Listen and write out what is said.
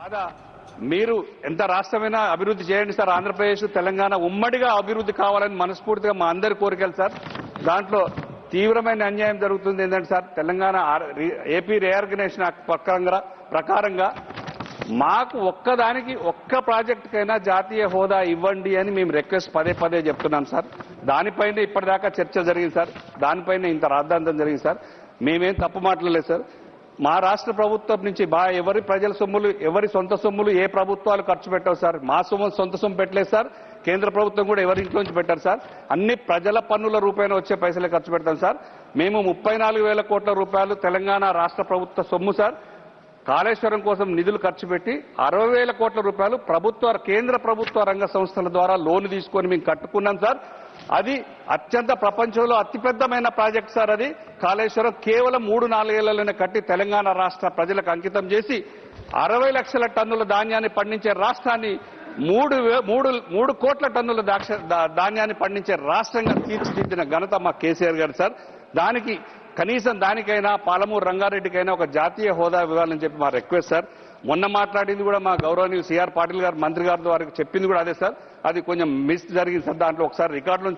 కాదా మీరు ఎంత రాష్ట్రమైనా అభివృద్ధి చేయండి సార్. ఆంధ్రప్రదేశ్ తెలంగాణ ఉమ్మడిగా అభివృద్ధి కావాలని మనస్ఫూర్తిగా మా అందరి కోరికలు సార్. దాంట్లో తీవ్రమైన అన్యాయం జరుగుతుంది ఏంటంటే sir, Telangana AP reorganisation act ప్రకారంగా మాకు ఒక్కదానికి ఒక్క ప్రాజెక్టుకైనా జాతీయ హోదా ఇవ్వండి అని మేము రిక్వెస్ట్ పదే చెప్తున్నాం సార్. దానిపైన ఇప్పటిదాకా చర్చ జరిగింది సార్. దానిపైన ఇంత రాద్ధాంతం జరిగింది సార్. మేమేం తప్పు మాట్లాడలేదు సార్. మా రాష్ట్ర ప్రభుత్వం నుంచి ఎవరి ప్రజల సొమ్ములు, ఎవరి సొంత సొమ్ములు ఏ ప్రభుత్వాలు ఖర్చు పెట్టవు సార్. మా సొంత సొమ్ము పెట్టలేదు సార్. కేంద్ర ప్రభుత్వం కూడా ఎవరి ఇంట్లోంచి పెట్టారు సార్. అన్ని ప్రజల పన్నుల రూపాయన వచ్చే పైసలే ఖర్చు పెడతాం సార్. మేము 34,000 కోట్ల రూపాయలు తెలంగాణ రాష్ట్ర ప్రభుత్వ సొమ్ము సార్. కాళేశ్వరం కోసం నిధులు ఖర్చు పెట్టి 60,000 కోట్ల రూపాయలు కేంద్ర ప్రభుత్వ రంగ సంస్థల ద్వారా లోన్ తీసుకొని మేము కట్టుకున్నాం సార్. అది అత్యంత ప్రపంచంలో అతిపెద్దమైన ప్రాజెక్ట్ సార్. అది కాళేశ్వరం కేవలం 3-4 ఏళ్లలోనే కట్టి తెలంగాణ రాష్ట్ర ప్రజలకు అంకితం చేసి 60 లక్షల టన్నుల ధాన్యాన్ని పండించే రాష్ట్రాన్ని 3 కోట్ల టన్నుల ధాన్యాన్ని పండించే రాష్ట్రంగా తీర్చిదిద్దిన ఘనత మా కేసీఆర్ గారు సార్. దానికి కనీసం దానికైనా పాలమూరు రంగారెడ్డికైనా ఒక జాతీయ హోదా ఇవ్వాలని చెప్పి మా రిక్వెస్ట్ సార్. మొన్న మాట్లాడింది కూడా మా గౌరవనీయులు సిఆర్ పాటిల్ గారు మంత్రి గారు వారికి చెప్పింది కూడా అదే సార్. అది కొంచెం మిస్ జరిగింది సార్. దాంట్లో ఒకసారి రికార్డులో